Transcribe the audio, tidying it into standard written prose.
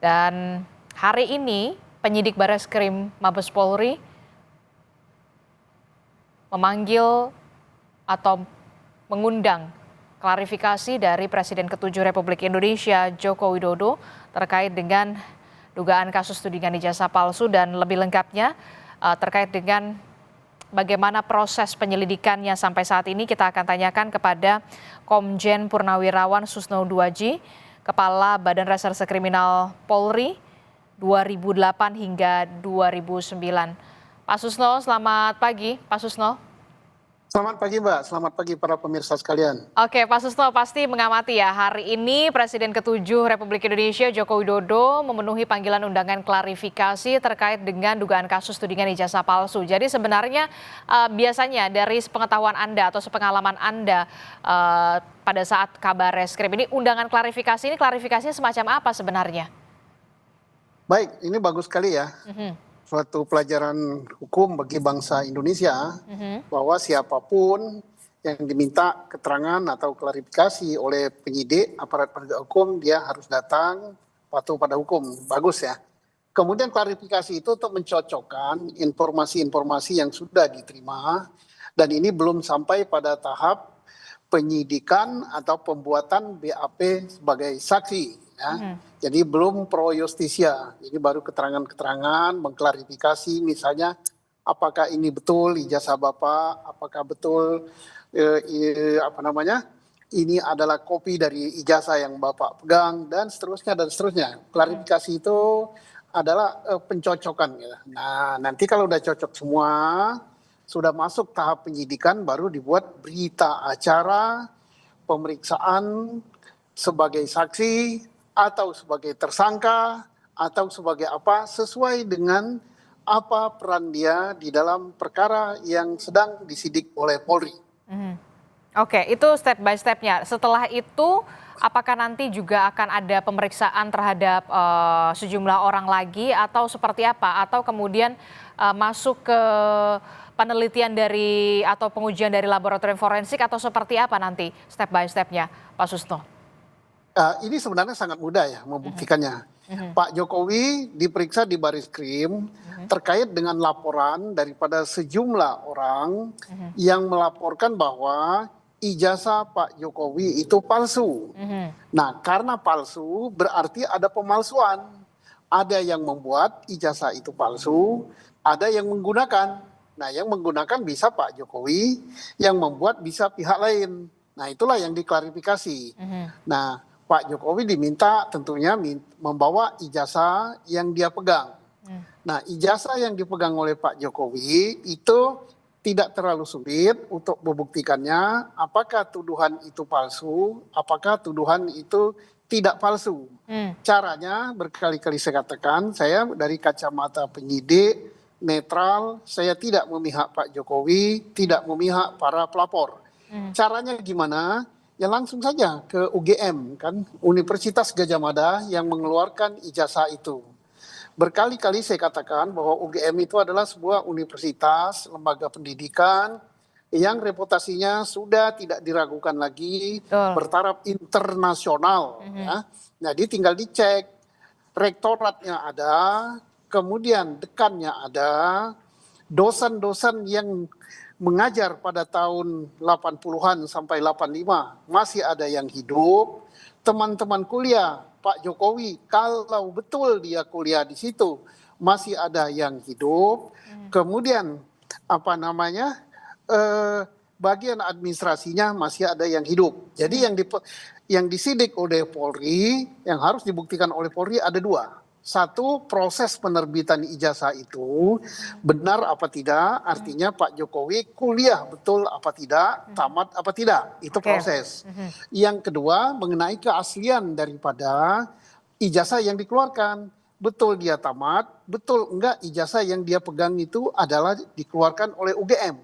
Dan hari ini penyidik Bareskrim Mabes Polri memanggil atau mengundang klarifikasi dari Presiden ke-7 Republik Indonesia Joko Widodo terkait dengan dugaan kasus tudingan ijazah palsu, dan lebih lengkapnya terkait dengan bagaimana proses penyelidikannya sampai saat ini kita akan tanyakan kepada Komjen Purnawirawan Susno Duaji, Kepala Badan Reserse Kriminal Polri 2008 hingga 2009. Pak Susno, selamat pagi. Pak Susno. Selamat pagi Mbak, selamat pagi para pemirsa sekalian. Oke Pak Susno, pasti mengamati ya, hari ini Presiden ke-7 Republik Indonesia Joko Widodo memenuhi panggilan undangan klarifikasi terkait dengan dugaan kasus tudingan ijazah palsu. Jadi sebenarnya biasanya dari sepengetahuan Anda atau sepengalaman Anda pada saat kabar reskrim ini, undangan klarifikasi ini klarifikasinya semacam apa sebenarnya? Baik, ini bagus sekali ya. Suatu pelajaran hukum bagi bangsa Indonesia bahwa siapapun yang diminta keterangan atau klarifikasi oleh penyidik aparat penegak hukum, dia harus datang patuh pada hukum. Bagus ya. Kemudian klarifikasi itu untuk mencocokkan informasi-informasi yang sudah diterima, dan ini belum sampai pada tahap penyidikan atau pembuatan BAP sebagai saksi ya. Jadi belum pro justisia, ini baru keterangan-keterangan mengklarifikasi, misalnya apakah ini betul ijazah Bapak, apakah betul ini adalah kopi dari ijazah yang Bapak pegang, dan seterusnya dan seterusnya. Klarifikasi itu adalah pencocokan ya. Nah, nanti kalau udah cocok semua, sudah masuk tahap penyidikan, baru dibuat berita acara pemeriksaan sebagai saksi atau sebagai tersangka atau sebagai apa, sesuai dengan apa peran dia di dalam perkara yang sedang disidik oleh Polri. Oke, itu step by stepnya. Setelah itu apakah nanti juga akan ada pemeriksaan terhadap sejumlah orang lagi atau seperti apa? Atau kemudian masuk ke penelitian dari atau pengujian dari laboratorium forensik, atau seperti apa nanti step by stepnya, Pak Susno? Ini sebenarnya sangat mudah ya membuktikannya. Pak Jokowi diperiksa di Bareskrim terkait dengan laporan daripada sejumlah orang yang melaporkan bahwa ijazah Pak Jokowi itu palsu. Nah, karena palsu berarti ada pemalsuan. Ada yang membuat ijazah itu palsu, ada yang menggunakan. Nah, yang menggunakan bisa Pak Jokowi, yang membuat bisa pihak lain. Nah, itulah yang diklarifikasi. Nah, Pak Jokowi diminta tentunya membawa ijazah yang dia pegang. Nah, ijazah yang dipegang oleh Pak Jokowi itu tidak terlalu sulit untuk membuktikannya apakah tuduhan itu palsu, apakah tuduhan itu tidak palsu. Caranya berkali-kali saya katakan, saya dari kacamata penyidik netral, saya tidak memihak Pak Jokowi, tidak memihak para pelapor. Caranya gimana? Ya langsung saja ke UGM, kan, Universitas Gadjah Mada yang mengeluarkan ijazah itu. Berkali-kali saya katakan bahwa UGM itu adalah sebuah universitas, lembaga pendidikan yang reputasinya sudah tidak diragukan lagi, bertaraf internasional. Ya. Jadi tinggal dicek, rektoratnya ada, kemudian dekannya ada, dosen-dosen yang mengajar pada tahun 80-an sampai 85 masih ada yang hidup. Teman-teman kuliah Pak Jokowi, kalau betul dia kuliah di situ, masih ada yang hidup. Kemudian bagian administrasinya masih ada yang hidup. Jadi yang disidik oleh Polri, yang harus dibuktikan oleh Polri ada dua. Satu, proses penerbitan ijazah itu benar apa tidak, artinya Pak Jokowi kuliah betul apa tidak, tamat apa tidak, itu proses. Yang kedua, mengenai keaslian daripada ijazah yang dikeluarkan. Betul dia tamat, betul enggak ijazah yang dia pegang itu adalah dikeluarkan oleh UGM.